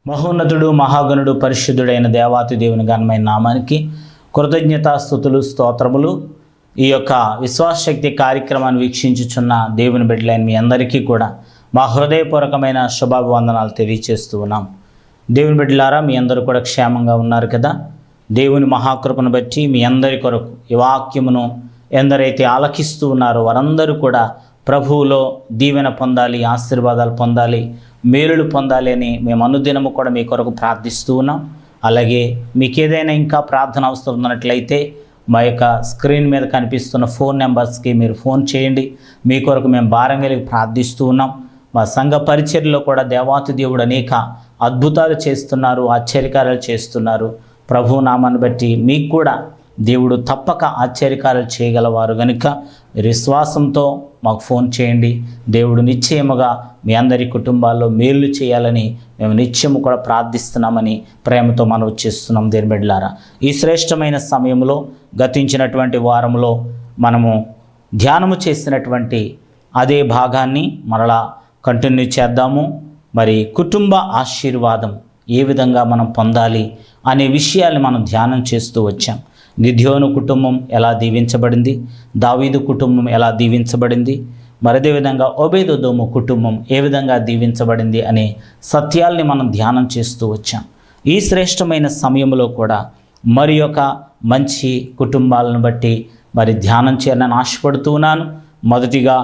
మహోన్నతుడు మహాగణుడు పరిశుద్ధుడైన దేవాతి దేవుని ఘనమైన నామానికి కృతజ్ఞతాస్తుతులు స్తోత్రములు. ఈ యొక్క విశ్వాసశక్తి కార్యక్రమాన్ని వీక్షించుచున్న దేవుని బిడ్డలైన మీ అందరికీ కూడా మా హృదయపూర్వకమైన శుభాభివందనాలు తెలియచేస్తూ ఉన్నాం. దేవుని బిడ్డలారా, మీ అందరూ కూడా క్షేమంగా ఉన్నారు కదా? దేవుని మహాకృపను బట్టి మీ అందరి కొరకు ఈ వాక్యమును ఎందరైతే ఆలకిస్తూ ఉన్నారో వారందరూ కూడా ప్రభువులో దీవెన పొందాలి, ఆశీర్వాదాలు పొందాలి, మేలులు పొందాలి అని మేము అనుదినము కూడా మీ కొరకు ప్రార్థిస్తూ ఉన్నాం. అలాగే మీకు ఏదైనా ఇంకా ప్రార్థన అవసరం ఉన్నట్లయితే మా యొక్క స్క్రీన్ మీద కనిపిస్తున్న ఫోన్ నెంబర్స్కి మీరు ఫోన్ చేయండి. మీ కొరకు మేము భారం కలిగి ప్రార్థిస్తూ ఉన్నాం. మా సంఘ పరిచర్యలో కూడా దేవాతి దేవుడు అనేక అద్భుతాలు చేస్తున్నారు, ఆశ్చర్యకార్యాలు చేస్తున్నారు. ప్రభు నామాన్ని బట్టి మీకు కూడా దేవుడు తప్పక ఆశ్చర్యకార్యాలు చేయగలవారు కనుక విశ్వాసంతో మాకు ఫోన్ చేయండి. దేవుడు నిశ్చయముగా మీ అందరి కుటుంబాల్లో మేలు చేయాలని మేము నిత్యము కూడా ప్రార్థిస్తున్నామని ప్రేమతో మనవి చేస్తున్నాం. దేని బిడ్డలారా, ఈ శ్రేష్టమైన సమయంలో గతించినటువంటి వారంలో మనము ధ్యానము చేసినటువంటి అదే భాగాన్ని మరలా కంటిన్యూ చేద్దాము. మరి కుటుంబ ఆశీర్వాదం ఏ విధంగా మనం పొందాలి అనే విషయాన్ని మనం ధ్యానం చేస్తూ వచ్చాం. గిద్యోను కుటుంబం ఎలా దీవించబడింది, దావీదు కుటుంబం ఎలా దీవించబడింది, మరదే విధంగా ఓబేదెదోము కుటుంబం ఏ విధంగా దీవించబడింది అనే సత్యాల్ని మనం ధ్యానం చేస్తూ వచ్చాం. ఈ శ్రేష్టమైన సమయంలో కూడా మరి యొక్క మంచి కుటుంబాలను బట్టి మరి ధ్యానం చేయాలని ఆశపడుతూ ఉన్నాను. మొదటిగా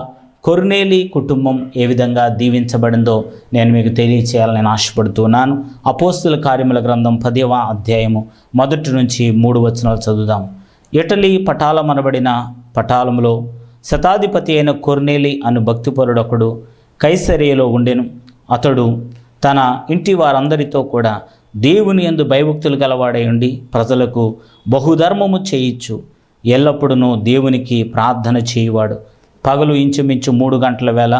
కొర్నేలి కుటుంబం ఏ విధంగా దీవించబడిందో నేను మీకు తెలియచేయాలని నేను ఆశపడుతున్నాను. అపోస్తుల కార్యముల గ్రంథం 10వ అధ్యాయము 1 నుంచి 3 వచనాలు చదువుదాం. ఇటలీ పటాలమనబడిన పటాలంలో శతాధిపతి అయిన కొర్నేలి అను భక్తిపరుడొకడు కైసరియలో ఉండెను. అతడు తన ఇంటి వారందరితో కూడా దేవుని యందు భయభక్తులు గలవాడై ఉండి ప్రజలకు బహుధర్మము చేయించు ఎల్లప్పుడూ దేవునికి ప్రార్థన చేయువాడు. పగలు ఇంచుమించు 3 గంటల వేళ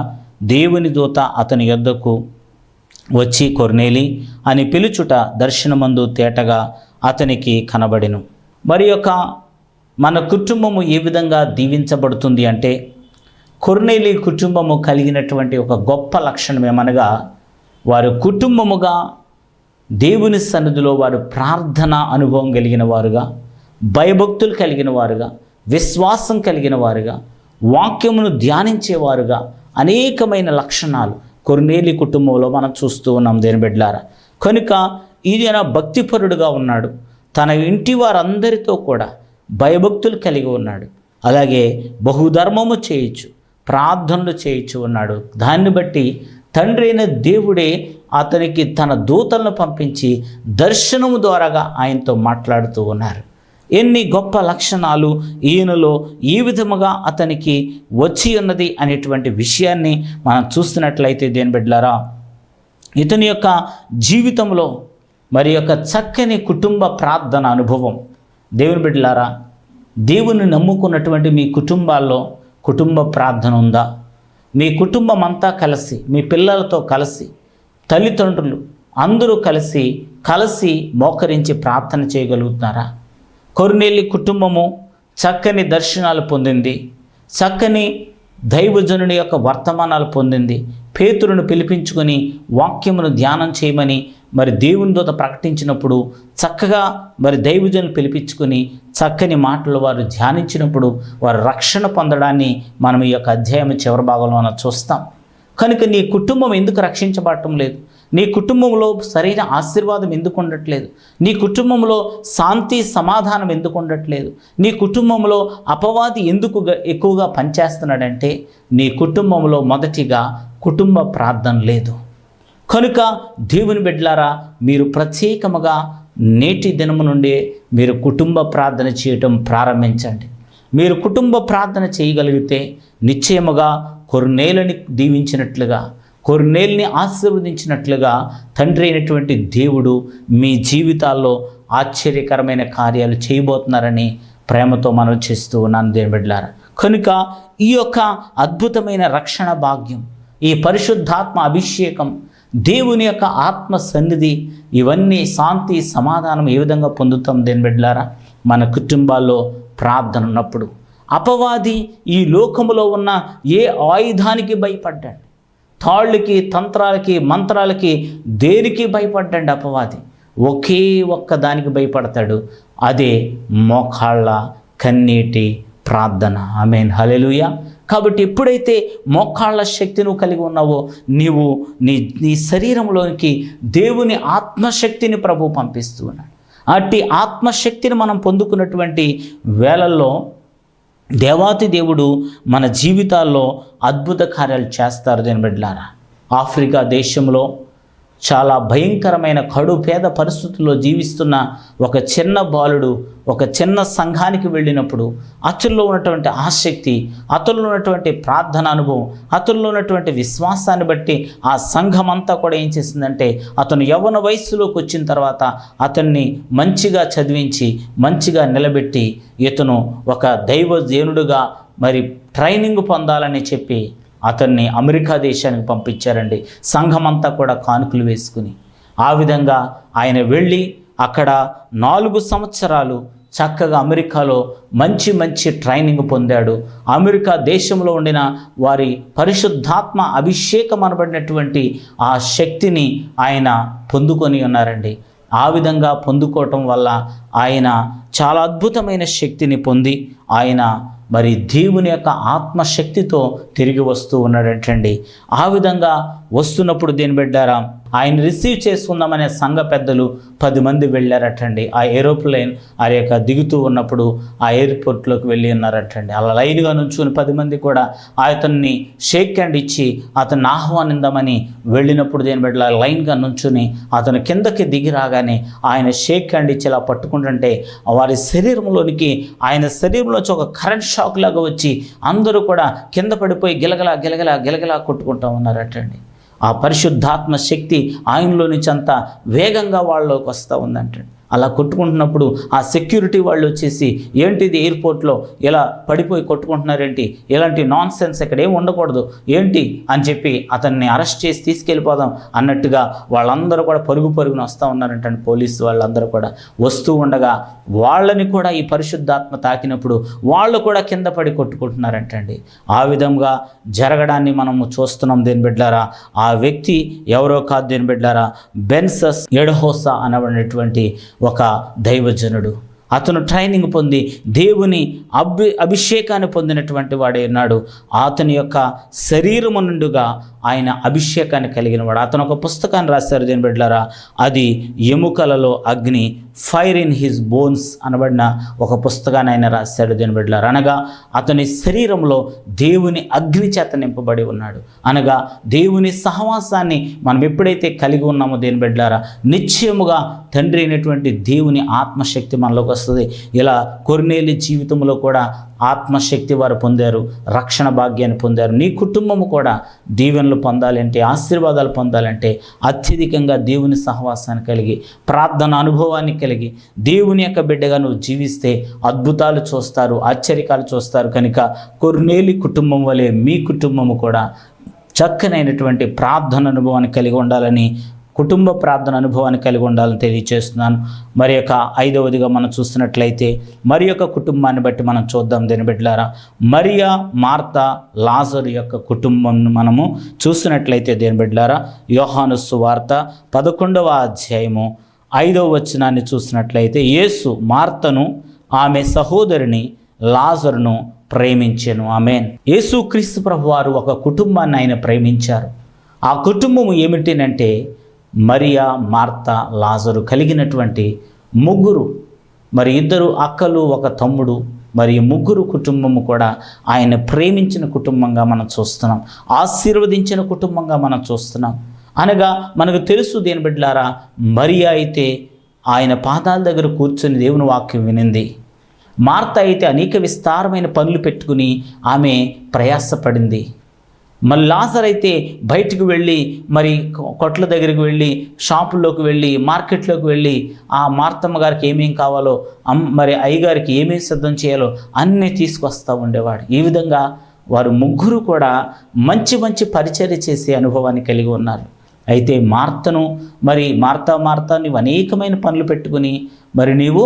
దేవుని దూత అతని యొద్దకు వచ్చి కొర్నేలి అని పిలుచుట దర్శనమందు తేటగా అతనికి కనబడెను. మరి యొక్క మన కుటుంబము ఏ విధంగా దీవించబడుతుంది అంటే, కొర్నేలి కుటుంబము కలిగినటువంటి ఒక గొప్ప లక్షణం ఏమనగా, వారు కుటుంబముగా దేవుని సన్నిధిలో వారు ప్రార్థన అనుభవం కలిగిన వారుగా, భయభక్తులు కలిగిన వారుగా, విశ్వాసం కలిగిన వారుగా, వాక్యమును ధ్యానించేవారుగా అనేకమైన లక్షణాలు కొర్నేలి కుటుంబంలో మనం చూస్తూ ఉన్నాం. దేని బిడ్డలారా, కనుక ఈయన భక్తిపరుడుగా ఉన్నాడు. తన ఇంటి వారందరితో కూడా భయభక్తులు కలిగి ఉన్నాడు. అలాగే బహుధర్మము చేయొచ్చు, ప్రార్థనలు చేయొచ్చు ఉన్నాడు. దాన్ని బట్టి తండ్రి అయిన దేవుడే అతనికి తన దూతలను పంపించి దర్శనము ద్వారాగా ఆయనతో మాట్లాడుతూ ఉన్నారు. ఎన్ని గొప్ప లక్షణాలు ఈయనలో ఈ విధముగా అతనికి వచ్చి ఉన్నది అనేటువంటి విషయాన్ని మనం చూస్తున్నట్లయితే దేని బిడ్డలారా, ఇతని యొక్క జీవితంలో మరి యొక్క చక్కని కుటుంబ ప్రార్థన అనుభవం. దేవుని బిడ్డలారా, దేవుని నమ్ముకున్నటువంటి మీ కుటుంబాల్లో కుటుంబ ప్రార్థన ఉందా? మీ కుటుంబం అంతా కలిసి, మీ పిల్లలతో కలిసి, తల్లిదండ్రులు అందరూ కలిసి మోకరించి ప్రార్థన చేయగలుగుతున్నారా? కొర్నేలి కుటుంబము చక్కని దర్శనాలు పొందింది, చక్కని దైవజనుని యొక్క వర్తమానాలు పొందింది. పేతురును పిలిపించుకొని వాక్యమును ధ్యానం చేయమని మరి దేవుని దూత ప్రకటించినప్పుడు చక్కగా మరి దైవజనులు పిలిపించుకొని చక్కని మాటలు వారు ధ్యానించినప్పుడు వారు రక్షణ పొందడాన్ని మనం ఈ యొక్క అధ్యాయం చివరి భాగంలో మనం చూస్తాం. కనుక నీ కుటుంబం ఎందుకు రక్షించబడటం లేదు? నీ కుటుంబంలో సరైన ఆశీర్వాదం ఎందుకు ఉండట్లేదు? నీ కుటుంబంలో శాంతి సమాధానం ఎందుకు ఉండట్లేదు? నీ కుటుంబంలో అపవాది ఎందుకు ఎక్కువగా పనిచేస్తున్నాడంటే, నీ కుటుంబంలో మొదటిగా కుటుంబ ప్రార్థన లేదు. కనుక దేవుని బిడ్డలారా, మీరు ప్రత్యేకముగా నేటి దినము నుండే మీరు కుటుంబ ప్రార్థన చేయటం ప్రారంభించండి. మీరు కుటుంబ ప్రార్థన చేయగలిగితే నిశ్చయముగా కొర్నేలిని దీవించినట్లుగా, కొర్నేలిని ఆశీర్వదించినట్లుగా తండ్రి అయినటువంటి దేవుడు మీ జీవితాల్లో ఆశ్చర్యకరమైన కార్యాలు చేయబోతున్నారని ప్రేమతో మనం చేస్తూ ఉన్నాను. దేవుని బిడ్డలారా, కనుక ఈ యొక్క అద్భుతమైన రక్షణ భాగ్యం, ఈ పరిశుద్ధాత్మ అభిషేకం, దేవుని యొక్క ఆత్మ సన్నిధి, ఇవన్నీ శాంతి సమాధానం ఏ విధంగా పొందుతాం? దేవుని బిడ్డలారా, మన కుటుంబాల్లో ప్రార్థన ఉన్నప్పుడు అపవాది ఈ లోకములో ఉన్న ఏ ఆయుధానికి భయపడ్డాడు? తాళ్ళకి, తంత్రాలకి, మంత్రాలకి, దేనికి భయపడ్డండి అపవాది. ఒకే ఒక్క దానికి భయపడతాడు, అదే మోకాళ్ళ కన్నీటి ప్రార్థన. ఆమేన్, హల్లెలూయా. కాబట్టి ఎప్పుడైతే మోకాళ్ళ శక్తి నువ్వు కలిగి ఉన్నావో, నీవు నీ శరీరంలోనికి దేవుని ఆత్మశక్తిని ప్రభు పంపిస్తూ ఉన్నాడు. అట్టి ఆత్మశక్తిని మనం పొందుకున్నటువంటి వేళల్లో దేవాతి దేవుడు మన జీవితాల్లో అద్భుత కార్యాలు చేస్తారు. దీని బిడ్డలారా, ఆఫ్రికా దేశంలో చాలా భయంకరమైన కడు పేద పరిస్థితుల్లో జీవిస్తున్న ఒక చిన్న బాలుడు ఒక చిన్న సంఘానికి వెళ్ళినప్పుడు అతనిలో ఉన్నటువంటి ఆసక్తి, అతనిలో ఉన్నటువంటి ప్రార్థన అనుభవం, అతనిలో ఉన్నటువంటి విశ్వాసాన్ని బట్టి ఆ సంఘం అంతా కూడా ఏం చేసిందంటే, అతను యవ్వన వయస్సులోకి వచ్చిన తర్వాత అతన్ని మంచిగా చదివించి మంచిగా నిలబెట్టి ఇతను ఒక దైవజనుడుగా మరి ట్రైనింగ్ పొందాలని చెప్పి అతన్ని అమెరికా దేశానికి పంపించారండి. సంఘమంతా కూడా కానుకలు వేసుకుని. ఆ విధంగా ఆయన వెళ్ళి అక్కడ 4 సంవత్సరాలు చక్కగా అమెరికాలో మంచి ట్రైనింగ్ పొందాడు. అమెరికా దేశంలో ఉండిన వారి పరిశుద్ధాత్మ అభిషేకం అనబడినటువంటి ఆ శక్తిని ఆయన పొందుకొని ఉన్నారండి. ఆ విధంగా పొందుకోవటం వల్ల ఆయన చాలా అద్భుతమైన శక్తిని పొంది ఆయన మరి దేవుని యొక్క ఆత్మశక్తితో తిరిగి వస్తూ ఉన్నాడంటండి. ఆ విధంగా వస్తున్నప్పుడు దేని బిడ్డారా, ఆయన రిసీవ్ చేసుకుందామనే సంఘ పెద్దలు 10 మంది వెళ్ళారటండి. ఆ ఏరోప్లేన్ ఆ యొక్క దిగుతూ ఉన్నప్పుడు ఆ ఎయిర్పోర్ట్లోకి వెళ్ళి ఉన్నారటండి. అలా లైన్గా నుంచుని 10 మంది కూడా అతన్ని షేక్ హ్యాండ్ ఇచ్చి అతన్ని ఆహ్వానిందామని వెళ్ళినప్పుడు దేని బిడ్డల లైన్గా నుంచుని అతను కిందకి దిగి రాగానే ఆయన షేక్ హ్యాండ్ ఇచ్చి ఇలా పట్టుకుంటుంటే వారి శరీరంలోనికి ఆయన శరీరంలోంచి ఒక కరెంట్ షాక్ లాగా వచ్చి అందరూ కూడా కింద పడిపోయి గిలగలా కొట్టుకుంటూ ఉన్నారటండి. ఆ పరిశుద్ధాత్మ శక్తి ఆయనలో నుంచి అంతా వేగంగా వాళ్ళలోకి వస్తూ ఉందంటండి. అలా కొట్టుకుంటున్నప్పుడు ఆ సెక్యూరిటీ వాళ్ళు వచ్చేసి, ఏంటిది ఎయిర్పోర్ట్లో ఇలా పడిపోయి కొట్టుకుంటున్నారేంటి, ఇలాంటి నాన్ సెన్స్ ఇక్కడ ఏం ఉండకూడదు ఏంటి అని చెప్పి అతన్ని అరెస్ట్ చేసి తీసుకెళ్ళిపోదాం అన్నట్టుగా వాళ్ళందరూ కూడా పరుగున వస్తూ ఉన్నారంటండి. పోలీసు వాళ్ళందరూ కూడా వస్తూ ఉండగా వాళ్ళని కూడా ఈ పరిశుద్ధాత్మ తాకినప్పుడు వాళ్ళు కూడా కింద పడి కొట్టుకుంటున్నారంటండి. ఆ విధంగా జరగడాన్ని మనము చూస్తున్నాం. దేని బిడ్డారా, ఆ వ్యక్తి ఎవరో కాదు దేని బిడ్డారా, బెన్సస్ ఎడహోసా అనబడినటువంటి ఒక దైవజనుడు. అతను ట్రైనింగ్ పొంది దేవుని అభిషేకాన్ని పొందినటువంటి వాడే ఉన్నాడు. అతని యొక్క శరీరము నుండిగా ఆయన అభిషేకాన్ని కలిగిన వాడు. అతను ఒక పుస్తకాన్ని రాశారు దేని బిడ్డలారా, అది ఎముకలలో అగ్ని, ఫైర్ ఇన్ హిజ్ బోన్స్ అనబడిన ఒక పుస్తకాన్ని ఆయన రాశాడు దేని బిడ్డలారా. అనగా అతని శరీరంలో దేవుని అగ్ని చేత నింపబడి ఉన్నాడు. అనగా దేవుని సహవాసాన్ని మనం ఎప్పుడైతే కలిగి ఉన్నామో దేని బిడ్డలారా, నిశ్చయముగా తండ్రి అయినటువంటి దేవుని ఆత్మశక్తి మనలోకి వస్తుంది. ఇలా కొర్నేలి జీవితంలో కూడా ఆత్మశక్తి వారు పొందారు, రక్షణ భాగ్యాన్ని పొందారు. నీ కుటుంబము కూడా దీవెనలు పొందాలంటే, ఆశీర్వాదాలు పొందాలంటే అత్యధికంగా దేవుని సహవాసాన్ని కలిగి, ప్రార్థన అనుభవాన్ని కలిగి, దేవుని యొక్క బిడ్డగా నువ్వు జీవిస్తే అద్భుతాలు చూస్తారు, ఆశ్చర్యకాలు చూస్తారు. కనుక కొర్నేలి కుటుంబం వలె మీ కుటుంబము కూడా చక్కనైనటువంటి ప్రార్థన అనుభవాన్ని కలిగి ఉండాలని, కుటుంబ ప్రార్థన అనుభవాన్ని కలిగి ఉండాలని తెలియజేస్తున్నాను. మరి యొక్క 5వదిగా మనం చూస్తున్నట్లయితే మరి యొక్క కుటుంబాన్ని బట్టి మనం చూద్దాం దేని బిడ్డలారా. మరియా, మార్తా, లాజరు యొక్క కుటుంబం మనము చూసినట్లయితే దేని బిడ్డలారా, యోహాను సువార్త 11వ అధ్యాయము 5వ వచనాన్ని చూసినట్లయితే, యేసు మార్తను ఆమె సహోదరిని లాజరును ప్రేమించెను. ఆమేన్. యేసుక్రీస్తు ప్రభువారు ఒక కుటుంబాన్ని ఆయన ప్రేమించారు. ఆ కుటుంబం ఏమిటినంటే మరియా, మార్తా, లాజరు కలిగినటువంటి ముగ్గురు, మరి 2 అక్కలు 1 తమ్ముడు, మరి ముగ్గురు కుటుంబము కూడా ఆయన ప్రేమించిన కుటుంబంగా మనం చూస్తున్నాం, ఆశీర్వదించిన కుటుంబంగా మనం చూస్తున్నాం. అనగా మనకు తెలుసు దేని బిడ్డలారా, మరియా అయితే ఆయన పాదాల దగ్గర కూర్చొని దేవుని వాక్యం వినింది. మార్త అయితే అనేక విస్తారమైన పనులు పెట్టుకుని ఆమె ప్రయాసపడింది. మరి లాజర్ అయితే బయటకు వెళ్ళి, మరి కొట్ల దగ్గరికి వెళ్ళి, షాపుల్లోకి వెళ్ళి, మార్కెట్లోకి వెళ్ళి ఆ మార్తమ్మ గారికి ఏమేం కావాలో, మరి అయ్యగారికి ఏమేం సిద్ధం చేయాలో అన్నీ తీసుకొస్తూ ఉండేవాడు. ఈ విధంగా వారు ముగ్గురు కూడా మంచి పరిచర్య చేసే అనుభవాన్ని కలిగి ఉన్నారు. అయితే మార్తను, మరి మార్తా నీవు అనేకమైన పనులు పెట్టుకుని మరి నీవు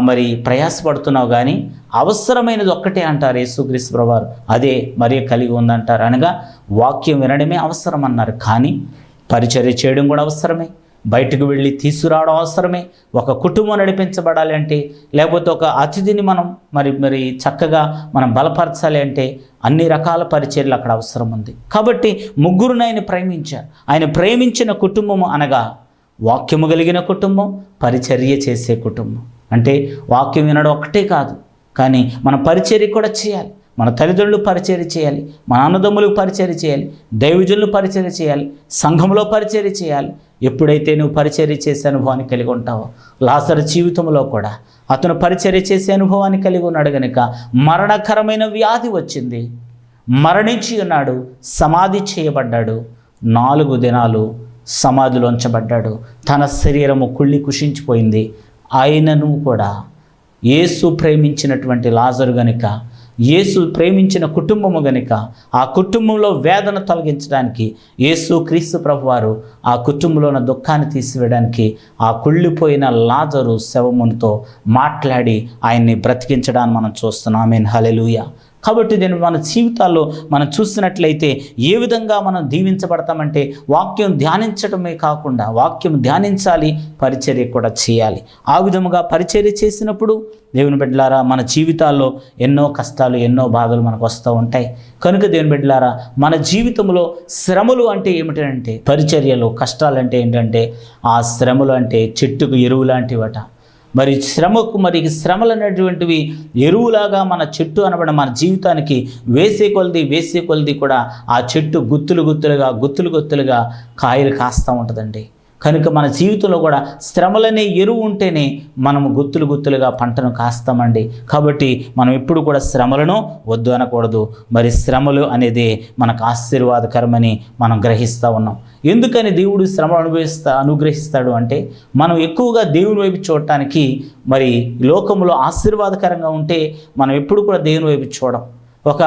మరి ప్రయాసపడుతున్నావు, కానీ అవసరమైనది ఒక్కటే అంటారు యేసుక్రీస్తు ప్రభువారు, అదే మరి కలిగి ఉందంటారు. అనగా వాక్యం వినడమే అవసరం అన్నారు. కానీ పరిచర్య చేయడం కూడా అవసరమే, బయటకు వెళ్ళి తీసుకురావడం అవసరమే. ఒక కుటుంబం నడిపించబడాలి అంటే, లేకపోతే ఒక అతిథిని మనం మరి చక్కగా మనం బలపరచాలి అంటే అన్ని రకాల పరిచర్యలు అక్కడ అవసరం ఉంది. కాబట్టి ముగ్గురుని ఆయన ప్రేమించారు. ఆయన ప్రేమించిన కుటుంబము అనగా వాక్యము కలిగిన కుటుంబం, పరిచర్య చేసే కుటుంబం. అంటే వాక్యం వినడం ఒకటే కాదు, కానీ మన పరిచర్య కూడా చేయాలి. మన తల్లిదండ్రులు పరిచర్య చేయాలి, మన అన్నదమ్ములకు పరిచర్య చేయాలి, దైవజనులు పరిచర్య చేయాలి, సంఘంలో పరిచర్య చేయాలి. ఎప్పుడైతే నువ్వు పరిచర్య చేసే అనుభవాన్ని కలిగి ఉంటావో, లాజరు జీవితంలో కూడా అతను పరిచర్య చేసే అనుభవాన్ని కలిగి ఉన్నాడు కనుక మరణకరమైన వ్యాధి వచ్చింది, మరణించి ఉన్నాడు, సమాధి చేయబడ్డాడు. 4 దినాలు సమాధిలో ఉంచబడ్డాడు. తన శరీరము కుళ్ళి కుషించిపోయింది. ఆయనను కూడా యేసు ప్రేమించినటువంటి లాజరు గనుక, యేసు ప్రేమించిన కుటుంబము గనుక, ఆ కుటుంబంలో వేదన తొలగించడానికి యేసు క్రీస్తు ప్రభువారు ఆ కుటుంబంలో ఉన్న దుఃఖాన్ని తీసివేయడానికి ఆ కుళ్ళిపోయిన లాజరు శవముతో మాట్లాడి ఆయన్ని బ్రతికించడాన్ని మనం చూస్తున్నాం. ఆమేన్, హల్లెలూయా. కాబట్టి దీన్ని మన జీవితాల్లో మనం చూసినట్లయితే ఏ విధంగా మనం దీవించబడతామంటే, వాక్యం ధ్యానించడమే కాకుండా వాక్యం ధ్యానించాలి, పరిచర్య కూడా చేయాలి. ఆ విధముగా పరిచర్య చేసినప్పుడు దేవుని బిడ్డలారా మన జీవితాల్లో ఎన్నో కష్టాలు, ఎన్నో బాధలు మనకు వస్తూ ఉంటాయి. కనుక దేవుని బిడ్డలారా మన జీవితంలో శ్రమలు అంటే ఏమిటంటే, పరిచర్యలు కష్టాలు అంటే ఏంటంటే, ఆ శ్రమలు అంటే చెట్టుకు ఎరువు లాంటివట. మరి శ్రమలు అనేటువంటివి ఎరువులాగా మన చెట్టు అనబడిన మన జీవితానికి వేసే కొలది కూడా ఆ చెట్టు గుత్తులుగా కాయలు కాస్తూ ఉంటుందండి. కనుక మన జీవితంలో కూడా శ్రమలనే ఎరువు ఉంటేనే మనము గుత్తులుగా పంటను కాస్తామండి. కాబట్టి మనం ఎప్పుడు కూడా శ్రమలను వద్దు అనకూడదు. మరి శ్రమలు అనేది మనకు ఆశీర్వాదకరమని మనం గ్రహిస్తూ ఉన్నాం. ఎందుకని దేవుడు శ్రమలు అనుగ్రహిస్తాడు అంటే, మనం ఎక్కువగా దేవుని వైపు చూడటానికి. మరి లోకంలో ఆశీర్వాదకరంగా ఉంటే మనం ఎప్పుడు కూడా దేవుని వైపు చూడం. ఒక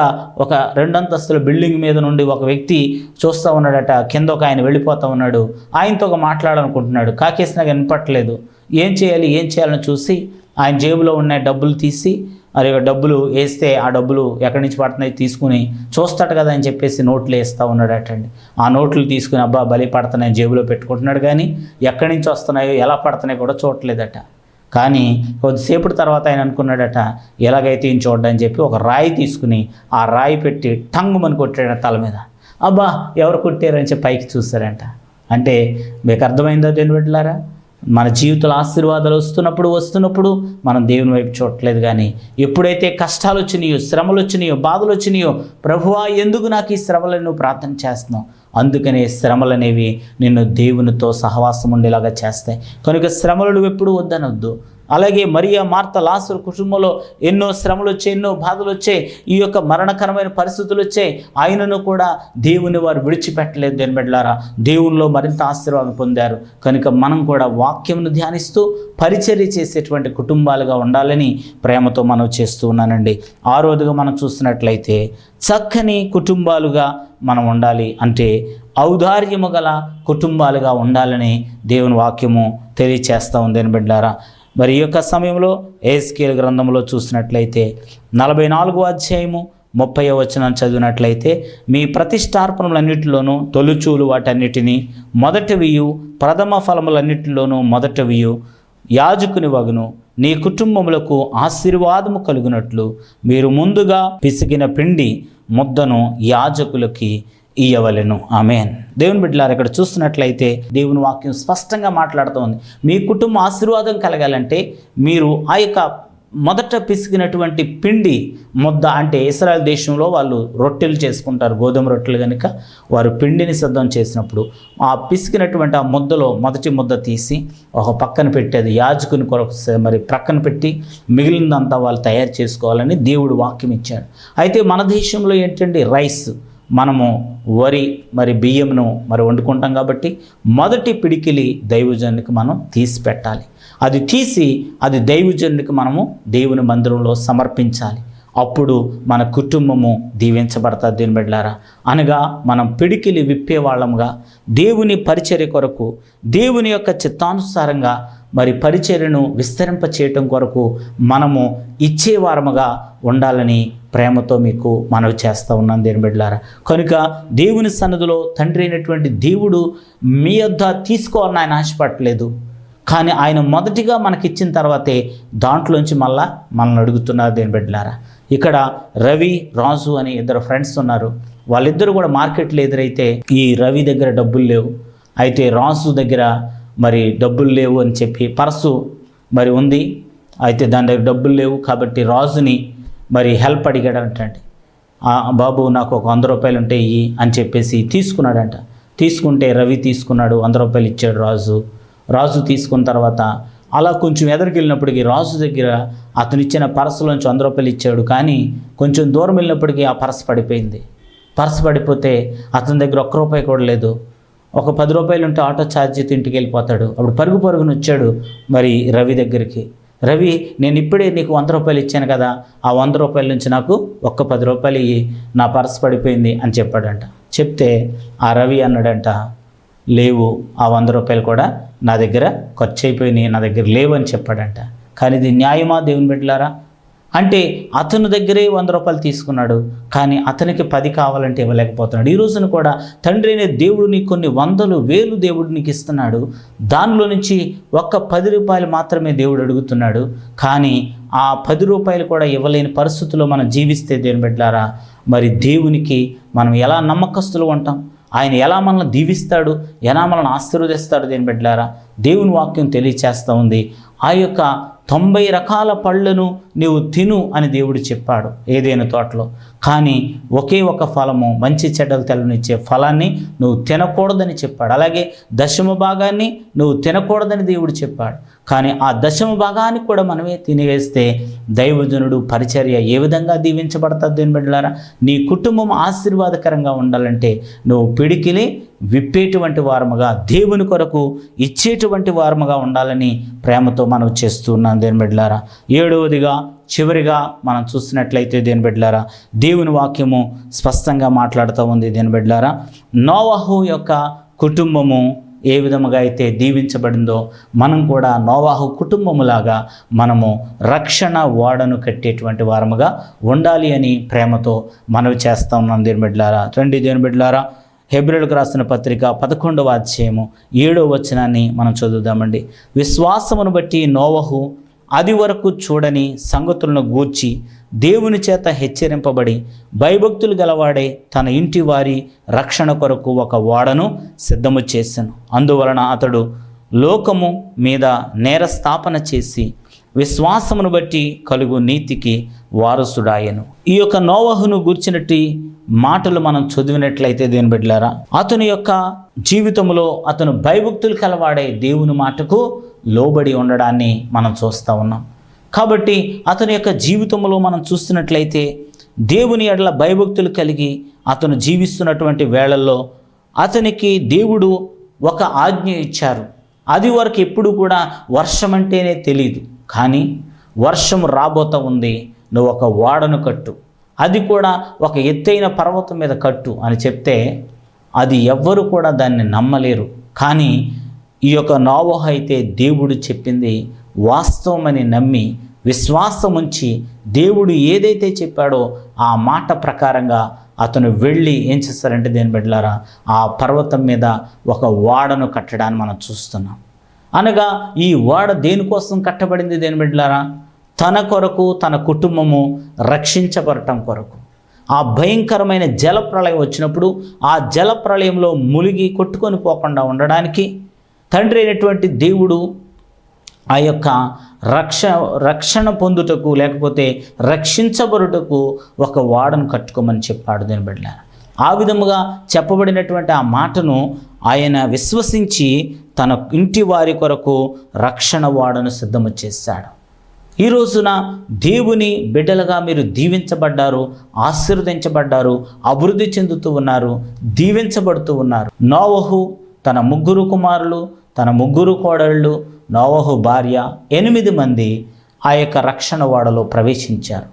2 అంతస్తుల బిల్డింగ్ మీద నుండి ఒక వ్యక్తి చూస్తూ ఉన్నాడట, కింద ఒక ఆయన వెళ్ళిపోతూ ఉన్నాడు. ఆయనతో ఒక మాట్లాడాలనుకుంటున్నాడు, కాకేసినా వినపట్లేదు. ఏం చేయాలని చూసి ఆయన జేబులో ఉన్న డబ్బులు తీసి, మరి డబ్బులు వేస్తే ఆ డబ్బులు ఎక్కడి నుంచి పడుతున్నాయి తీసుకుని చూస్తాడు కదా అని చెప్పేసి నోట్లు వేస్తూ ఉన్నాడటండి. ఆ నోట్లు తీసుకుని అబ్బా బలి పడుతున్నాయి జేబులో పెట్టుకుంటున్నాడు, కానీ ఎక్కడి నుంచి వస్తున్నాయో ఎలా పడుతున్నాయో కూడా చూడలేదట. కానీ కొద్దిసేపటి తర్వాత ఆయన అనుకున్నాడట, ఎలాగైతే ఈయన చూడని చెప్పి ఒక రాయి తీసుకుని ఆ రాయి పెట్టి టంగుమని కొట్టాడు తల మీద. అబ్బా ఎవరు కొట్టారని చెప్పి పైకి చూస్తారంట. అంటే మీకు అర్థమైందో దేవుని బిడ్డలారా, మన జీవితంలో ఆశీర్వాదాలు వస్తున్నప్పుడు మనం దేవుని వైపు చూడట్లేదు. కానీ ఎప్పుడైతే కష్టాలు వచ్చినాయో, శ్రమలు వచ్చినాయో, బాధలు వచ్చినాయో, ప్రభువా ఎందుకు నాకు ఈ శ్రమలను నువ్వు ప్రార్థన చేస్తున్నావు, అందుకనే శ్రమలు అనేవి నిన్ను దేవునితో సహవాసం ఉండేలాగా చేస్తాయి. కనుక శ్రమలు నువ్వు ఎప్పుడు వద్దనొద్దు. అలాగే మరియా, మార్త, లాజరు కుటుంబంలో ఎన్నో శ్రమలు వచ్చాయి, ఎన్నో బాధలు వచ్చాయి, ఈ యొక్క మరణకరమైన పరిస్థితులు వచ్చాయి. ఆయనను కూడా దేవుని వారు విడిచిపెట్టలేదు. దేవుని బిడ్డలారా, దేవునిలో మరింత ఆశీర్వాదం పొందారు. కనుక మనం కూడా వాక్యమును ధ్యానిస్తూ పరిచర్య చేసేటువంటి కుటుంబాలుగా ఉండాలని ప్రేమతో మనం చేస్తూ ఉన్నానండి. 6వదిగా మనం చూసినట్లయితే చక్కని కుటుంబాలుగా మనం ఉండాలి. అంటే ఔదార్యము గల కుటుంబాలుగా ఉండాలని దేవుని వాక్యము తెలియచేస్తూ ఉంది. దేవుని బిడ్డలారా, మరి ఈ యొక్క సమయంలో ఎహెజ్కేలు గ్రంథంలో చూసినట్లయితే 44వ అధ్యాయము 30వ వచనం చదివినట్లయితే, మీ ప్రతిష్టార్పణములన్నిటిలోనూ తొలుచూలు వాటన్నిటినీ మొదటివియు, ప్రథమ ఫలములన్నిటిలోనూ మొదటివియు యాజకుని వగును, నీ కుటుంబములకు ఆశీర్వాదము కలుగునట్లు మీరు ముందుగా పిసికిన పిండి ముద్దను యాజకులకి ఇయ్యవలెను. ఆమేన్. దేవుని బిడ్డలారా, ఇక్కడ చూస్తున్నట్లయితే దేవుని వాక్యం స్పష్టంగా మాట్లాడుతోంది. మీ కుటుంబం ఆశీర్వాదం కలగాలంటే మీరు ఆ యొక్క మొదట పిసికినటువంటి పిండి ముద్ద, అంటే ఇశ్రాయేల్ దేశంలో వాళ్ళు రొట్టెలు చేసుకుంటారు, గోధుమ రొట్టెలు కనుక వారు పిండిని సిద్ధం చేసినప్పుడు ఆ పిసికినటువంటి ఆ ముద్దలో మొదటి ముద్ద తీసి ఒక పక్కన పెట్టేది యాజకుని కొరకు మరి ప్రక్కన పెట్టి మిగిలినంతా వాళ్ళు తయారు చేసుకోవాలని దేవుడు వాక్యం ఇచ్చాడు. అయితే మన దేశంలో ఏంటంటే రైస్, మనము వరి మరి బియ్యంను మరి వండుకుంటాం కాబట్టి మొదటి పిడికిలి దైవజనునికి మనం తీసి పెట్టాలి. అది తీసి అది దైవజనునికి మనము దేవుని మందిరంలో సమర్పించాలి. అప్పుడు మన కుటుంబము దీవించబడతాది. దేవుని బిడ్డలారా, అనగా మనం పిడికిలి విప్పేవాళ్ళముగా దేవుని పరిచర్య కొరకు, దేవుని యొక్క చిత్తానుసారంగా మరి పరిచర్యను విస్తరింప చేయటం కొరకు మనము ఇచ్చేవారముగా ఉండాలని ప్రేమతో మీకు మనవి చేస్తూ ఉన్నాను దేవుని బిడ్డలారా. కనుక దేవుని సన్నిధిలో తండ్రి అయినటువంటి దేవుడు మీ యొద్ద తీసుకోవాలని ఆయన ఆశపడలేదు, కానీ ఆయన మొదటిగా మనకిచ్చిన తర్వాతే దాంట్లోంచి మనల్ని అడుగుతున్నారు దేవుని బిడ్డలారా. ఇక్కడ రవి, రాజు అని ఇద్దరు ఫ్రెండ్స్ ఉన్నారు. వాళ్ళిద్దరూ కూడా మార్కెట్లో ఎదురైతే ఈ రవి దగ్గర డబ్బులు లేవు, అయితే రాజు దగ్గర మరి డబ్బులు లేవు అని చెప్పి పర్సు మరి ఉంది, అయితే దాని దగ్గర డబ్బులు లేవు కాబట్టి రాజుని మరి హెల్ప్ అడిగాడంటండి. బాబు నాకు ఒక 100 రూపాయలు ఉంటే ఇయ్యి అని చెప్పేసి తీసుకున్నాడంట. తీసుకుంటే రవి తీసుకున్నాడు, 100 రూపాయలు ఇచ్చాడు రాజు తీసుకున్న తర్వాత అలా కొంచెం ఎదురుకి వెళ్ళినప్పటికీ రాజు దగ్గర అతను ఇచ్చిన పర్సులోంచి 100 రూపాయలు ఇచ్చాడు, కానీ కొంచెం దూరం వెళ్ళినప్పటికీ ఆ పర్సు పడిపోయింది. పర్సు పడిపోతే అతని దగ్గర 1 రూపాయి కూడా లేదు. ఒక 10 రూపాయలు ఉంటే ఆటో ఛార్జీతో ఇంటికి వెళ్ళిపోతాడు. అప్పుడు పరుగున వచ్చాడు మరి రవి దగ్గరికి. రవి, నేను ఇప్పుడే నీకు 100 రూపాయలు ఇచ్చాను కదా, ఆ 100 రూపాయల నుంచి నాకు ఒక్క 10 రూపాయలు ఇయ్యి, నా పర్సు పడిపోయింది అని చెప్పాడంట. చెప్తే ఆ రవి అన్నాడంట, లేవు, ఆ 100 రూపాయలు కూడా నా దగ్గర ఖర్చు అయిపోయినాయి, నా దగ్గర లేవు అని చెప్పాడంట. కానీ ఇది న్యాయమా దేవుని బిడ్డలారా? అంటే అతని దగ్గరే 100 రూపాయలు తీసుకున్నాడు, కానీ అతనికి 10 కావాలంటే ఇవ్వలేకపోతున్నాడు. ఈ రోజున కూడా తండ్రి అనే దేవుడు నీకు కొన్ని 100,000 దేవుడు నీకు ఇస్తున్నాడు, దానిలో నుంచి ఒక్క 10 రూపాయలు మాత్రమే దేవుడు అడుగుతున్నాడు. కానీ ఆ 10 రూపాయలు కూడా ఇవ్వలేని పరిస్థితుల్లో మనం జీవిస్తే దేవుని బిడ్డలారా, మరి దేవునికి మనం ఎలా నమ్మకస్తులు ఉంటాం? ఆయన ఎలా మనల్ని దీవిస్తాడు, ఎలా మనల్ని ఆశీర్వదిస్తాడు దేవుని బిడ్డలారా? దేవుని వాక్యం తెలియచేస్తూ ఉంది. ఆ యొక్క 90 రకాల పళ్ళను నీవు తిను అని దేవుడు చెప్పాడు ఏదైనా తోటలో, కానీ ఒకే ఒక ఫలము, మంచి చెడ్డలు తెల్లనిచ్చే ఫలాన్ని నువ్వు తినకూడదని చెప్పాడు. అలాగే 10వ భాగాన్ని నువ్వు తినకూడదని దేవుడు చెప్పాడు. కానీ ఆ 10వ భాగాన్ని కూడా మనమే తినేస్తే దైవజనుడు పరిచర్య ఏ విధంగా దీవించబడతాడు దేవుని బిడ్డలారా? నీ కుటుంబం ఆశీర్వాదకరంగా ఉండాలంటే నువ్వు పిడికిలి విప్పేటువంటి వారముగా, దేవుని కొరకు ఇచ్చేటువంటి వారముగా ఉండాలని ప్రేమతో మనం చేస్తున్నాం దేవుని బిడ్డలారా. 7వదిగా చివరిగా మనం చూసినట్లయితే దేవుని బిడ్డలారా, దేవుని వాక్యము స్పష్టంగా మాట్లాడుతూ ఉంది దేవుని బిడ్డలారా. నోవహు యొక్క కుటుంబము ఏ విధముగా అయితే దీవించబడిందో మనం కూడా నోవహు కుటుంబములాగా మనము రక్షణ ఓడను కట్టేటువంటి వారముగా ఉండాలి అని ప్రేమతో మనవి చేస్తూ ఉన్నాం దేవుని బిడ్డలారా. రండి దేవుని బిడ్డలారా, హెబ్రీయులకు రాసిన పత్రిక 11వ అధ్యాయము 7వ వచనాన్ని మనం చదువుదామండి. విశ్వాసమును బట్టి నోవహు అది వరకు చూడని సంగతులను గూర్చి దేవుని చేత హెచ్చరింపబడి భయభక్తులు గలవాడే తన ఇంటి వారి రక్షణ కొరకు ఒక ఓడను సిద్ధము చేసెను. అందువలన అతడు లోకము మీద నేరస్థాపన చేసి విశ్వాసమును బట్టి కలుగు నీతికి వారసుడాయను. ఈ యొక్క నోవహును గూర్చినట్టి మాటలు మనం చదివినట్లయితే దేవుని బిడ్డలారా, అతని యొక్క జీవితంలో అతను భయభక్తులు కలవాడే దేవుని మాటకు లోబడి ఉండడాన్ని మనం చూస్తూ ఉన్నాం. కాబట్టి అతని యొక్క జీవితంలో మనం చూస్తున్నట్లయితే దేవుని ఎడల భయభక్తులు కలిగి అతను జీవిస్తున్నటువంటి వేళల్లో అతనికి దేవుడు ఒక ఆజ్ఞ ఇచ్చారు. అది వరకు ఎప్పుడు కూడా వర్షం అంటేనే తెలియదు, కానీ వర్షం రాబోతా ఉంది, నువ్వు ఒక ఓడను కట్టు, అది కూడా ఒక ఎత్తైన పర్వతం మీద కట్టు అని చెప్తే అది ఎవ్వరు కూడా దాన్ని నమ్మలేరు. కానీ ఈ యొక్క నోవహు అయితే దేవుడు చెప్పింది వాస్తవమని నమ్మి విశ్వాసం ఉంచి దేవుడు ఏదైతే చెప్పాడో ఆ మాట ప్రకారంగా అతను వెళ్ళి ఏం చేస్తారంటే దేని బిడ్డలారా, ఆ పర్వతం మీద ఒక ఓడను కట్టడాన్ని మనం చూస్తున్నాం. అనగా ఈ ఓడ దేనికోసం కట్టబడింది దేని బిడ్డలారా? తన కొరకు, తన కుటుంబము రక్షించబడటం కొరకు. ఆ భయంకరమైన జలప్రళయం వచ్చినప్పుడు ఆ జలప్రళయంలో మునిగి కొట్టుకొని పోకుండా ఉండడానికి తండ్రి అయినటువంటి దేవుడు ఆ యొక్క రక్షణ పొందుటకు లేకపోతే రక్షించబడుటకు ఒక ఓడను కట్టుకోమని చెప్పాడు దేని బిడ్డలారా. ఆ విధముగా చెప్పబడినటువంటి ఆ మాటను ఆయన విశ్వసించి తన ఇంటి వారి కొరకు రక్షణ ఓడను సిద్ధము చేశాడు. ఈ రోజున దేవుని బిడ్డలుగా మీరు దీవించబడ్డారు, ఆశీర్వదించబడ్డారు, అభివృద్ధి చెందుతూ ఉన్నారు, దీవించబడుతూ ఉన్నారు. నోవహు తన 3 కుమారులు, తన 3 కోడళ్ళు, నోవహు భార్య 8 మంది ఆ యొక్క రక్షణ ఓడలో ప్రవేశించారు.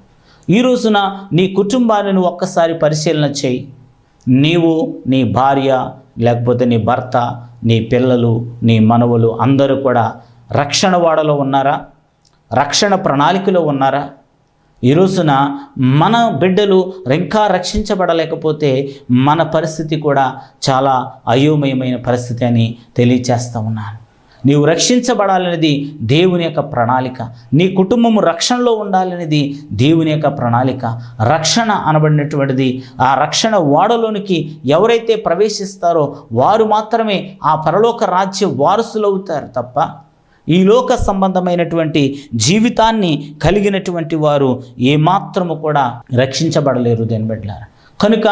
ఈ రోజున నీ కుటుంబాన్ని నువ్వు ఒక్కసారి పరిశీలన చేయి. నీవు, నీ భార్య, లేకపోతే నీ భర్త, నీ పిల్లలు, నీ మనవలు అందరూ కూడా రక్షణ వాడలో ఉన్నారా? రక్షణ ప్రణాళికలో ఉన్నారా? ఈ రోజున మన బిడ్డలు ఇంకా రక్షించబడలేకపోతే మన పరిస్థితి కూడా చాలా అయోమయమైన పరిస్థితి అని తెలియచేస్తూ ఉన్నాను. నీవు రక్షించబడాలనేది దేవుని యొక్క ప్రణాళిక. నీ కుటుంబము రక్షణలో ఉండాలనేది దేవుని యొక్క ప్రణాళిక. రక్షణ అనబడినటువంటిది, ఆ రక్షణ ఓడలోనికి ఎవరైతే ప్రవేశిస్తారో వారు మాత్రమే ఆ పరలోక రాజ్య వారసులు అవుతారు తప్ప ఈ లోక సంబంధమైనటువంటి జీవితాన్ని కలిగినటువంటి వారు ఏమాత్రము కూడా రక్షించబడలేరు దేని బిడ్డలారా. కనుక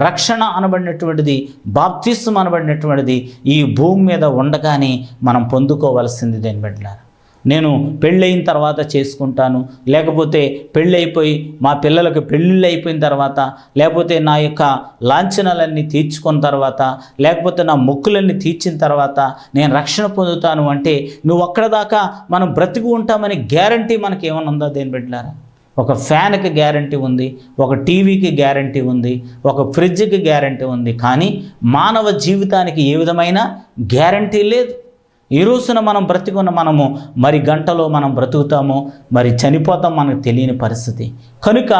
రక్షణ అనబడినటువంటిది, బాప్తిస్మం అనబడినటువంటిది ఈ భూమి మీద ఉండగానే మనం పొందుకోవలసింది దేని బిడ్డలారా. నేను పెళ్ళయిన తర్వాత చేసుకుంటాను, లేకపోతే పెళ్ళైపోయి మా పిల్లలకు పెళ్ళిళ్ళు అయిపోయిన తర్వాత, లేకపోతే నా యొక్క లాంఛనాలన్నీ తీర్చుకున్న తర్వాత, లేకపోతే నా మొక్కులన్నీ తీర్చిన తర్వాత నేను రక్షణ పొందుతాను అంటే నువ్వు అక్కడ దాకా మనం బ్రతికి ఉంటామని గ్యారంటీ మనకి ఏమైనా ఉందా దేని బిడ్డలారా? ఒక ఫ్యాన్కి గ్యారంటీ ఉంది, ఒక టీవీకి గ్యారంటీ ఉంది, ఒక ఫ్రిడ్జ్కి గ్యారంటీ ఉంది, కానీ మానవ జీవితానికి ఏ విధమైన గ్యారంటీ లేదు. ఈ రోజున మనం బ్రతికున్న మనము మరి గంటలో మనం బ్రతుకుతామో మరి చనిపోతాం మనకు తెలియని పరిస్థితి. కనుక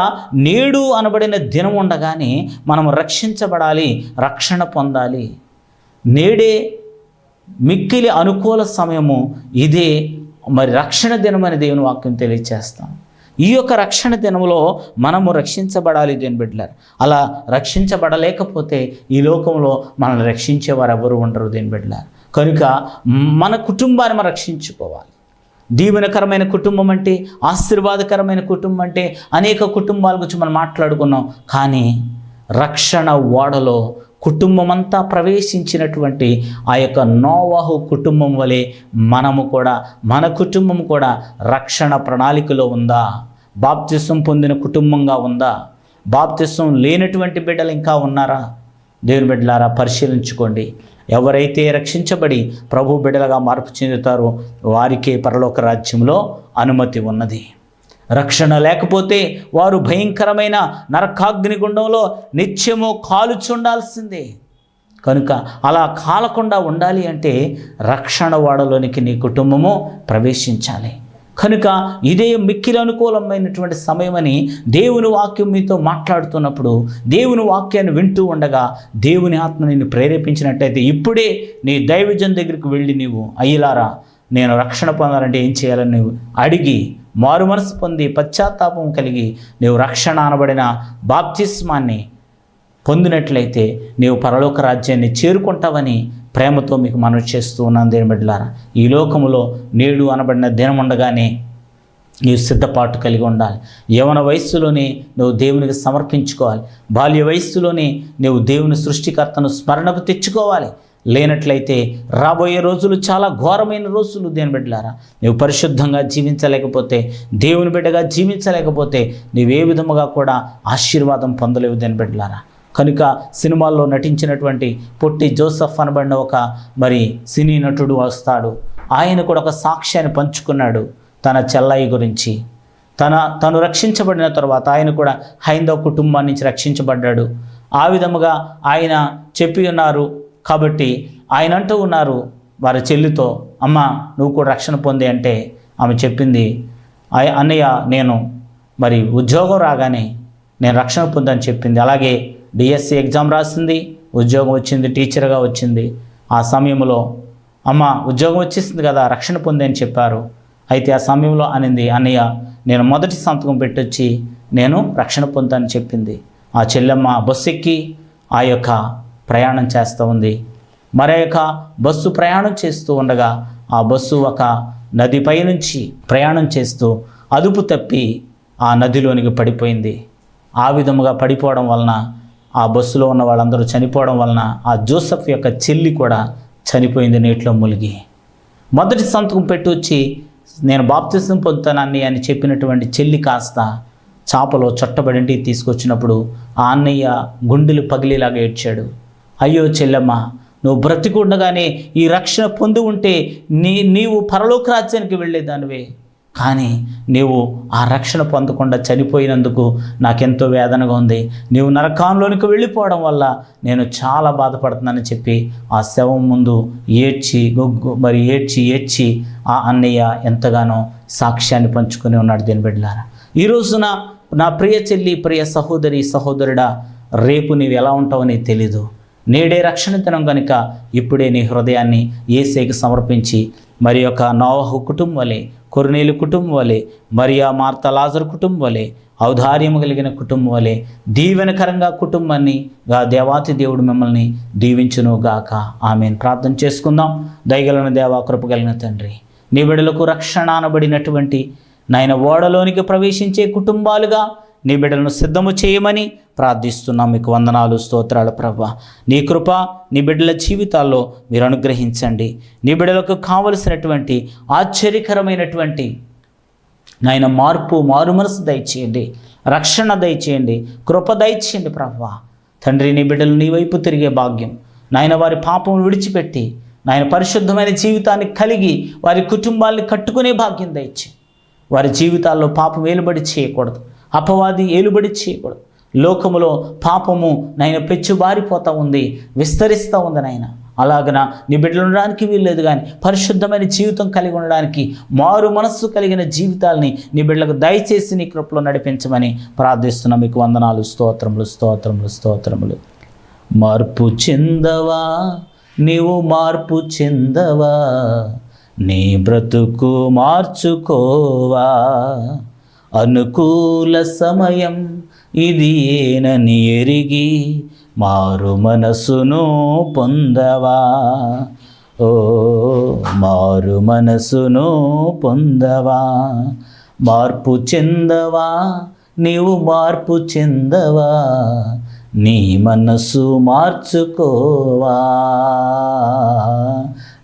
నేడు అనబడిన దినం ఉండగానే మనం రక్షించబడాలి, రక్షణ పొందాలి. నేడే మిక్కిలి అనుకూల సమయము, ఇదే మరి రక్షణ దినమని దేవుని వాక్యం తెలియచేస్తాం. ఈ యొక్క రక్షణ దినంలో మనము రక్షించబడాలి దేని బిడ్డలారా. అలా రక్షించబడలేకపోతే ఈ లోకంలో మనల్ని రక్షించేవారు ఎవరు ఉండరు దేని బిడ్డలారా. కనుక మన కుటుంబాన్ని మనం రక్షించుకోవాలి. దీవెనకరమైన కుటుంబం అంటే, ఆశీర్వాదకరమైన కుటుంబం అంటే అనేక కుటుంబాల గురించి మనం మాట్లాడుకున్నాం. కానీ రక్షణ ఓడలో కుటుంబం అంతా ప్రవేశించినటువంటి ఆ యొక్క నోవహు కుటుంబం వలె మనము కూడా, మన కుటుంబం కూడా రక్షణ ప్రణాళికలో ఉందా? బాప్తిస్మం పొందిన కుటుంబంగా ఉందా? బాప్తిస్మం లేనటువంటి బిడ్డలు ఇంకా ఉన్నారా? దేవుని బిడ్డలారా, పరిశీలించుకోండి. ఎవరైతే రక్షించబడి ప్రభు బిడ్డలుగా మార్పు చెందుతారో వారికే పరలోక రాజ్యంలో అనుమతి ఉన్నది. రక్షణ లేకపోతే వారు భయంకరమైన నరకాగ్నిగుండంలో నిత్యము కాలుచుండాల్సిందే. కనుక అలా కాలకుండా ఉండాలి అంటే రక్షణ వాడలోనికి నీ కుటుంబము ప్రవేశించాలి. కనుక ఇదే మిక్కిలి అనుకూలమైనటువంటి సమయమని దేవుని వాక్యం మీతో మాట్లాడుతున్నప్పుడు, దేవుని వాక్యాన్ని వింటూ ఉండగా దేవుని ఆత్మ నిన్ను ప్రేరేపించినట్టయితే ఇప్పుడే నీ దైవజన్ దగ్గరికి వెళ్ళి నీవు, అయ్యలారా నేను రక్షణ పొందాలంటే ఏం చేయాలని నువ్వు అడిగి మారు మనసు పొంది పశ్చాత్తాపం కలిగి నీవు రక్షణ అనబడిన బాప్తిస్మాన్ని పొందినట్లయితే నీవు పరలోక రాజ్యాన్ని చేరుకుంటావని ప్రేమతో మీకు మనవి చేస్తూ ఉన్నాను దేని బిడ్డలారా. ఈ లోకములో నేడు అనబడిన దినం ఉండగానే నీవు సిద్ధపాటు కలిగి ఉండాలి. యవ్వన వయస్సులోనే నువ్వు దేవునికి సమర్పించుకోవాలి. బాల్య వయస్సులోనే నువ్వు దేవుని సృష్టికర్తను స్మరణకు తెచ్చుకోవాలి. లేనట్లయితే రాబోయే రోజులు చాలా ఘోరమైన రోజులు దేని బిడ్డలారా. నువ్వు పరిశుద్ధంగా జీవించలేకపోతే, దేవుని బిడ్డగా జీవించలేకపోతే నీవే విధముగా కూడా ఆశీర్వాదం పొందలేవు దేని బిడ్డలారా. కనుక సినిమాల్లో నటించినటువంటి పొట్టి జోసెఫ్ అనబడిన ఒక మరి సినీ నటుడు వస్తాడు. ఆయన కూడా ఒక సాక్ష్యాన్ని పంచుకున్నాడు తన చెల్లయ్య గురించి. తను రక్షించబడిన తర్వాత ఆయన కూడా హైందవ కుటుంబం నుంచి రక్షించబడ్డాడు. ఆ విధముగా ఆయన చెప్పి ఉన్నారు. కాబట్టి ఆయన అంటూ ఉన్నారు వారి చెల్లితో, అమ్మ నువ్వు కూడా రక్షణ పొంది అంటే ఆమె చెప్పింది, అన్నయ్య నేను మరి ఉద్యోగం రాగానే నేను రక్షణ పొందని చెప్పింది. అలాగే డిఎస్సి ఎగ్జామ్ రాసింది, ఉద్యోగం వచ్చింది, టీచర్గా వచ్చింది. ఆ సమయంలో అమ్మ ఉద్యోగం వచ్చేసింది కదా, రక్షణ పొంది అని చెప్పారు. అయితే ఆ సమయంలో అనింది, అన్నయ్య నేను మొదటి సంతకం పెట్టొచ్చి నేను రక్షణ పొందానని చెప్పింది. ఆ చెల్లెమ్మ బస్సు ఎక్కి ఆ యొక్క ప్రయాణం చేస్తూ ఉంది. మరొక బస్సు ప్రయాణం చేస్తూ ఉండగా ఆ బస్సు ఒక నదిపై నుంచి ప్రయాణం చేస్తూ అదుపు తప్పి ఆ నదిలోనికి పడిపోయింది. ఆ విధముగా పడిపోవడం వలన ఆ బస్సులో ఉన్న వాళ్ళందరూ చనిపోవడం వలన ఆ జోసెఫ్ యొక్క చెల్లి కూడా చనిపోయింది నీటిలో మునిగి. మొదటి సంతకం పెట్టి వచ్చి నేను బాప్తిసం పొందుతానని అని చెప్పినటువంటి చెల్లి కాస్త చాపలో చొట్టబడి తీసుకొచ్చినప్పుడు ఆ అన్నయ్య గుండెలు పగిలేలాగా ఏడ్చాడు. అయ్యో చెల్లెమ్మ, నువ్వు బ్రతికుండగానే ఈ రక్షణ పొంది ఉంటే నీవు పరలోక రాజ్యానికి వెళ్ళేదానివే. కానీ నీవు ఆ రక్షణ పొందకుండా చనిపోయినందుకు నాకెంతో వేదనగా ఉంది, నీవు నరకంలోనికి వెళ్ళిపోవడం వల్ల నేను చాలా బాధపడుతున్నానని చెప్పి ఆ శవం ముందు ఏడ్చి ఆ అన్నయ్య ఎంతగానో సాక్ష్యాన్ని పంచుకొని ఉన్నాడు. దీని బిడ్డలారా, ఈ రోజున నా ప్రియ చెల్లి, ప్రియ సహోదరి, సహోదరుడా, రేపు నీవు ఎలా ఉంటావో నీకు తెలీదు. నేడే రక్షణ దినం కనుక ఇప్పుడే నీ హృదయాన్ని యేసేకి సమర్పించి, మరి యొక్క నోవహు కుటుంబం వలె, కొర్నేలు కుటుంబం వలె, మరియా మార్తా లాజరు కుటుంబం వలె, ఔదార్యము కలిగిన కుటుంబం వలె దీవెనకరంగా కుటుంబాన్ని దేవాతి దేవుడు మిమ్మల్ని దీవించును గాక. ఆమెన్. ప్రార్థన చేసుకుందాం. దయగలిగిన దేవా, కృపగలిగిన తండ్రి, నీ బిడ్డలకు రక్షణ అనబడినటువంటి నాయన ఓడలోనికి ప్రవేశించే కుటుంబాలుగా నీ బిడ్డలను సిద్ధము చేయమని ప్రార్థిస్తున్నాం. మీకు వందనాలు, స్తోత్రాలు ప్రభా. నీ కృప నీ బిడ్డల జీవితాల్లో మీరు అనుగ్రహించండి. నీ బిడ్డలకు కావలసినటువంటి ఆశ్చర్యకరమైనటువంటి నాయన మారు మనసు దయచేయండి, రక్షణ దయచేయండి, కృప దయచేయండి ప్రభా. తండ్రి, నీ బిడ్డలు నీ వైపు తిరిగే భాగ్యం, నాయన వారి పాపం విడిచిపెట్టి నాయన పరిశుద్ధమైన జీవితాన్ని కలిగి వారి కుటుంబాన్ని కట్టుకునే భాగ్యం దయచేయండి. వారి జీవితాల్లో పాపం ఏలుబడి చేయకూడదు, అపవాది ఏలుబడి చేయకూడదు. లోకములో పాపము నాయన పెచ్చుబారిపోతూ ఉంది, విస్తరిస్తూ ఉంది నాయన. అలాగన నీ బిడ్డలు ఉండడానికి వీల్లేదు, కానీ పరిశుద్ధమైన జీవితం కలిగి ఉండడానికి మారు మనస్సు కలిగిన జీవితాలని నీ బిడ్డలకు దయచేసి నీ కృపలో నడిపించమని ప్రార్థిస్తున్నాం. మీకు వందనాలు, స్తోత్రములు, స్తోత్రములు, స్తోత్రములు. మార్పు చెందవా, నీవు మార్పు చెందవా, నీ బ్రతుకు మార్చుకోవా, అనుకూల సమయం ఇది ఏనని ఎరిగి మారు మనసును పొందవా, ఓ మారు మనసును పొందవా. మార్పు చెందవా, నీవు మార్పు చెందవా, నీ మనసు మార్చుకోవా,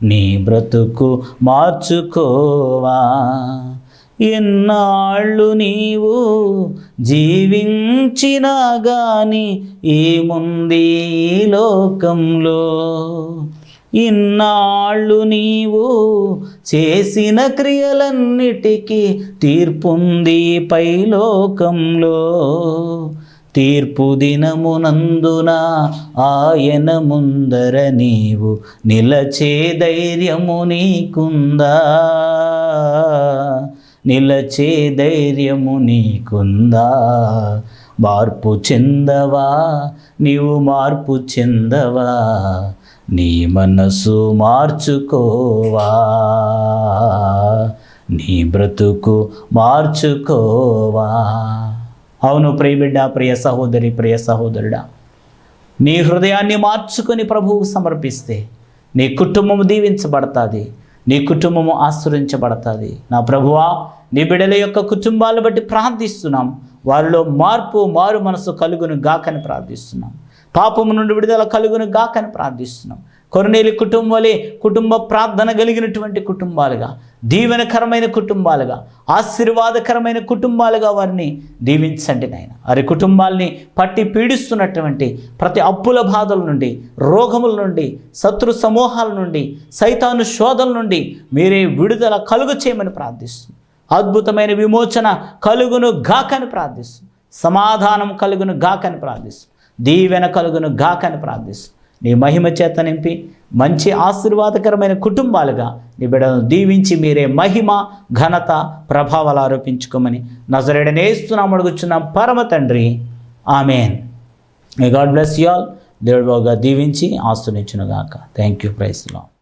నీ బ్రతుకు మార్చుకోవా. ఎన్నాళ్ళు నీవు జీవించినా గాని ఏముంది ఈ లోకంలో, ఇన్నాళ్ళు నీవు చేసిన క్రియలన్నిటికీ తీర్పుంది పైలోకంలో. తీర్పు దినమునందున ఆయన ముందర నీవు నిలచే ధైర్యము నీకుందా, నిలచే ధైర్యము నీకుందా. మార్పు చెందవా, నీవు మార్పు చెందవా, నీ మనసు మార్చుకోవా, నీ బ్రతుకు మార్చుకోవా. అవును ప్రియబిడ్డ, ప్రియ సహోదరి, ప్రియ సహోదరుడా, నీ హృదయాన్ని మార్చుకొని ప్రభువుకు సమర్పిస్తే నీ కుటుంబము దీవించబడుతుంది, నీ కుటుంబము ఆశ్రయించబడుతుంది. నా ప్రభువా, నీ బిడ్డల యొక్క కుటుంబాలను బట్టి ప్రార్థిస్తున్నాం. వారిలో మారు మనసు కలుగును గాకని ప్రార్థిస్తున్నాం. పాపము నుండి విడుదల కలుగును గాకని ప్రార్థిస్తున్నాం. కొర్నేలి కుటుంబం వలె కుటుంబ ప్రార్థన కలిగినటువంటి కుటుంబాలుగా, దీవెనకరమైన కుటుంబాలుగా, ఆశీర్వాదకరమైన కుటుంబాలుగా వారిని దీవించండి నాయన. వారి కుటుంబాల్ని పట్టి పీడిస్తున్నటువంటి ప్రతి అప్పుల బాధల నుండి, రోగముల నుండి, శత్రు సమూహాల నుండి, సైతాను శోధల నుండి మీరే విడుదల కలుగు చేయమని ప్రార్థిస్తున్నాం. అద్భుతమైన విమోచన కలుగును గాకని ప్రార్థిస్తున్నాం. సమాధానం కలుగును గాకని ప్రార్థిస్తున్నాం. దీవెన కలుగును గాకని ప్రార్థిస్తున్నాం. నీ మహిమ చేత నింపి మంచి ఆశీర్వాదకరమైన కుటుంబాలుగా నీ బిడ్డలను దీవించి మీరే మహిమ, ఘనత, ప్రభావాలు ఆరోపించుకోమని నజరేయుడైన యేసునామమున అడుగుచున్నాం పరమ తండ్రి, amen. May God bless you all. దేవుడు బాగా దీవించి ఆశీర్వదించును గాక. Thank you. Praise lord.